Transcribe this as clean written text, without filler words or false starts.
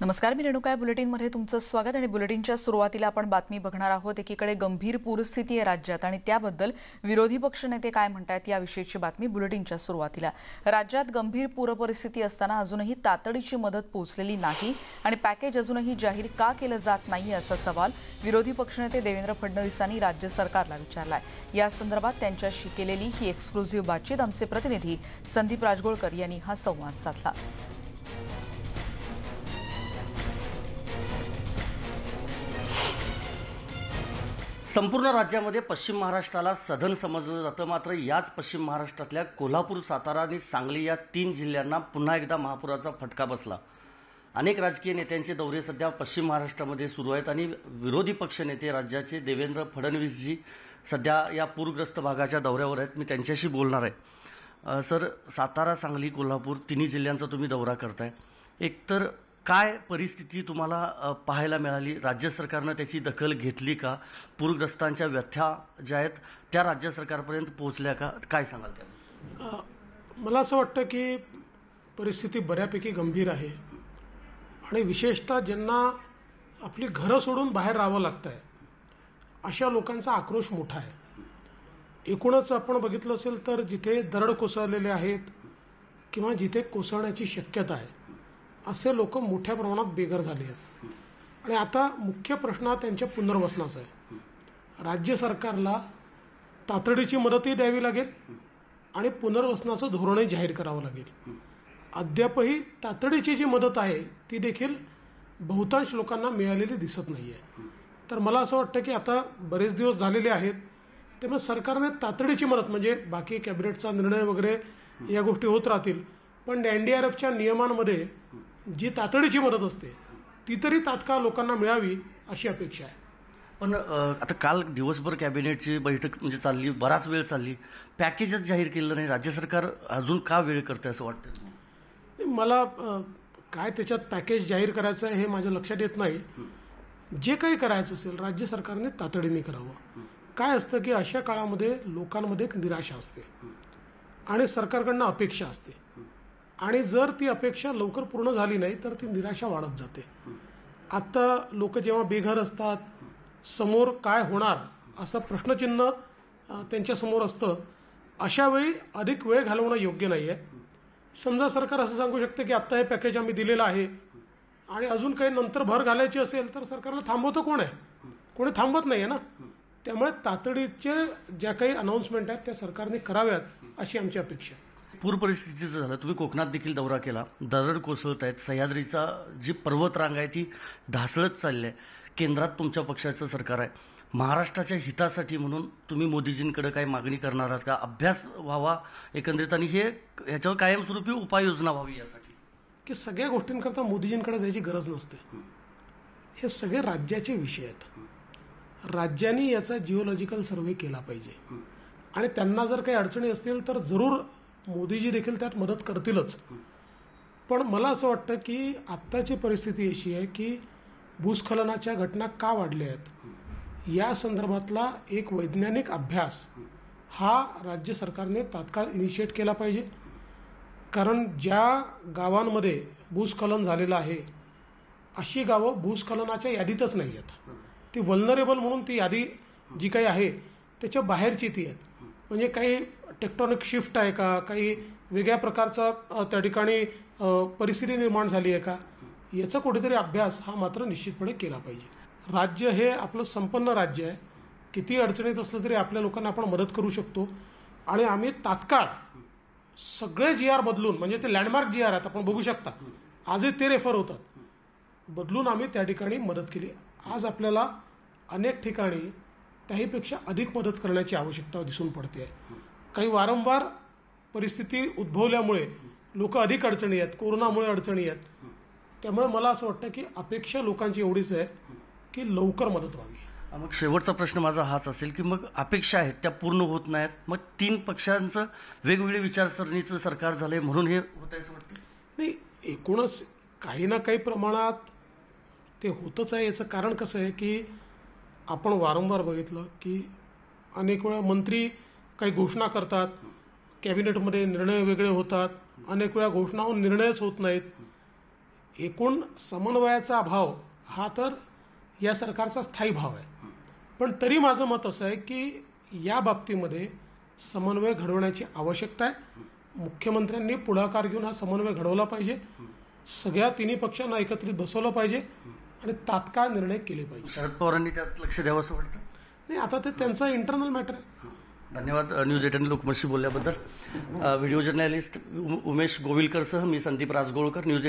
नमस्कार, मी रेणुका आहे. बुलेटिनमध्ये तुमचं स्वागत. आणि बुलेटिनच्या सुरुवातीला आपण बातमी बघणार आहोत. एकीकडे गंभीर पूरस्थिती आहे राज्यात आणि त्याबद्दल विरोधी पक्ष नेते काय म्हणतात याविषयीची बातमी बुलेटिनच्या सुरुवातीला. राज्यात गंभीर पूरपरिस्थिती असताना अजूनही तातडीची मदत पोहोचलेली नाही आणि पॅकेज अजूनही जाहीर का केलं जात नाही असा सवाल विरोधी पक्षनेते देवेंद्र फडणवीसांनी राज्य सरकारला विचारलाय. या संदर्भात त्यांच्याशी केलेली ही एक्सक्लुझिव्ह बातचीत आमचे प्रतिनिधी संदीप राजगोळकर यांनी हा संवाद साधला. संपूर्ण राज्यामध्ये पश्चिम महाराष्ट्राला सधन समजलं जातं. मात्र याच पश्चिम महाराष्ट्रातल्या कोल्हापूर, सातारा आणि सांगली या 3 जिल्ह्यांना पुन्हा एकदा महापुराचा फटका बसला. अनेक राजकीय नेत्यांचे दौरे सध्या पश्चिम महाराष्ट्रामध्ये सुरू आहेत आणि विरोधी पक्षनेते राज्याचे देवेंद्र फडणवीसजी सध्या या पूरग्रस्त भागाच्या दौऱ्यावर आहेत. मी त्यांच्याशी बोलणार आहे. सर, सातारा, सांगली, कोल्हापूर 3 जिल्ह्यांचा तुम्ही दौरा करताय. एकतर काय परिस्थिती तुम्हाला पाहायला मिळाली? राज्य सरकारनं त्याची दखल घेतली का? पूरग्रस्तांच्या व्यथा ज्या आहेत त्या राज्य सरकारपर्यंत पोहोचल्या का? काय सांगाल त्या? मला असं वाटतं की परिस्थिती बऱ्यापैकी गंभीर आहे आणि विशेषतः ज्यांना आपली घरं सोडून बाहेर राहावं लागतं आहे अशा लोकांचा आक्रोश मोठा आहे. एकूणच आपण बघितलं असेल तर जिथे दरड कोसळलेले आहेत किंवा जिथे कोसळण्याची शक्यता आहे असे लोक मोठ्या प्रमाणात बेघर झाले आहेत आणि आता मुख्य प्रश्न त्यांच्या पुनर्वसनाचा आहे. राज्य सरकारला तातडीची मदतही द्यावी लागेल आणि पुनर्वसनाचं धोरणही जाहीर करावं लागेल. अद्यापही तातडीची जी मदत आहे ती देखील बहुतांश लोकांना मिळालेली दिसत नाही आहे. तर मला असं वाटतं की आता बरेच दिवस झालेले आहेत, त्यामुळे सरकारने तातडीची मदत म्हणजे बाकी कॅबिनेटचा निर्णय वगैरे या गोष्टी होत राहतील, पण NDRFच्या नियमांमध्ये जी तातडीची मदत असते ती तरी तात्काळ लोकांना मिळावी अशी अपेक्षा आहे. पण आता काल दिवसभर कॅबिनेटची बैठक म्हणजे चालली, बराच वेळ चालली, पॅकेजच जाहीर केलं नाही. राज्य सरकार अजून का वेळ करते असं वाटतं? मला काय त्याच्यात पॅकेज जाहीर करायचं आहे हे माझ्या लक्षात येत नाही. जे काही करायचं असेल राज्य सरकारने तातडीने करावं. काय असतं की अशा काळामध्ये लोकांमध्ये एक निराशा असते आणि सरकारकडनं अपेक्षा असते आणि जर ती अपेक्षा लवकर पूर्ण झाली नाही तर ती निराशा वाढत जाते. आत्ता लोक जेव्हा बेघर असतात, समोर काय होणार असं प्रश्नचिन्ह त्यांच्यासमोर असतं, अशा वेळी अधिक वेळ घालवणं योग्य नाही आहे. समजा सरकार असं सांगू शकतं की आत्ता हे पॅकेज आम्ही दिलेलं आहे आणि अजून काही नंतर भर घालायची असेल तर सरकारला थांबवतं कोण आहे? कोणी थांबवत नाही आहे ना. त्यामुळे तातडीचे ज्या काही अनाऊन्समेंट आहेत त्या सरकारने कराव्यात अशी आमची अपेक्षा आहे. पूर परिस्थितीचं झालं, तुम्ही कोकणात देखील दौरा केला. दरड कोसळत आहेत, सह्याद्रीचा जी पर्वतरांग आहे ती ढासळत चालली आहे. केंद्रात तुमच्या पक्षाचं सरकार आहे. महाराष्ट्राच्या हितासाठी म्हणून तुम्ही मोदीजींकडे काही मागणी करणार आहात का? अभ्यास व्हावा एकंदरीत आणि ह्याच्यावर कायमस्वरूपी उपाययोजना व्हावी यासाठी? की सगळ्या गोष्टींकरता मोदीजींकडे जायची गरज नसते. हे सगळे राज्याचे विषय आहेत. राज्यांनी याचा जिओलॉजिकल सर्व्हे केला पाहिजे आणि त्यांना जर काही अडचणी असतील तर जरूर मोदीजी देखील त्यात मदत करतीलच. पण मला असं वाटतं की आत्ताची परिस्थिती अशी आहे की भूस्खलनाच्या घटना का वाढल्या आहेत या संदर्भातला एक वैज्ञानिक अभ्यास हा राज्य सरकारने तात्काळ इनिशिएट केला पाहिजे. कारण ज्या गावांमध्ये भूस्खलन झालेलं आहे अशी गावं भूस्खलनाच्या यादीतच नाही आहेत. ती वल्नरेबल म्हणून ती यादी जी काही आहे त्याच्या बाहेरची ती आहेत. म्हणजे काही टेक्टॉनिक शिफ्ट आहे का, काही वेगळ्या प्रकारचा त्या ठिकाणी परिस्थिती निर्माण झाली आहे का, याचा कुठेतरी अभ्यास हा मात्र निश्चितपणे केला पाहिजे. राज्य हे आपलं संपन्न राज्य आहे. किती अडचणीत असलं तरी आपल्या लोकांना आपण मदत करू शकतो आणि आम्ही तात्काळ सगळे GR बदलून, म्हणजे ते लँडमार्क GR आहेत आपण बघू शकता, आजही ते रेफर होतात, बदलून आम्ही त्या ठिकाणी मदत केली. आज आपल्याला अनेक ठिकाणी त्याहीपेक्षा अधिक मदत करण्याची आवश्यकता दिसून पडते आहे. काही वारंवार परिस्थिती उद्भवल्यामुळे लोक अधिक अडचणी आहेत, कोरोनामुळे अडचणी आहेत. त्यामुळे मला असं वाटतं की अपेक्षा लोकांची एवढीच आहे की लवकर मदत व्हावी. मग शेवटचा प्रश्न माझा हाच असेल की मग अपेक्षा आहेत त्या पूर्ण होत नाहीत, मग 3 पक्षांचं वेगवेगळी विचारसरणीचं सरकार झालंय म्हणून हे होत आहे असं वाटतं? नाही, एकूणच काही ना काही प्रमाणात ते होतच आहे. याचं कारण कसं आहे की आपण वारंवार बघितलं की अनेक वेळा मंत्री काही घोषणा करतात, कॅबिनेटमध्ये निर्णय वेगळे होतात, अनेक वेळा घोषणाहून निर्णयच होत नाहीत. एकूण समन्वयाचा अभाव हा तर या सरकारचा स्थायी भाव आहे. पण तरी माझं मत असं आहे की या बाबतीमध्ये समन्वय घडवण्याची आवश्यकता आहे. मुख्यमंत्र्यांनी पुढाकार घेऊन हा समन्वय घडवला पाहिजे. सगळ्या तिन्ही पक्षांना एकत्रित बसवलं पाहिजे आणि तात्काळ निर्णय केले पाहिजे. शरद पवारांनी त्यात लक्ष द्यावं असं वाटतं. नाही, आता ते त्यांचा इंटरनल मॅटर आहे. धन्यवाद न्यूज 18 लोकमतशी बोलल्याबद्दल. व्हिडिओ जर्नलिस्ट उमेश गोविलकरसह मी संदीप राजगोळकर, न्यूज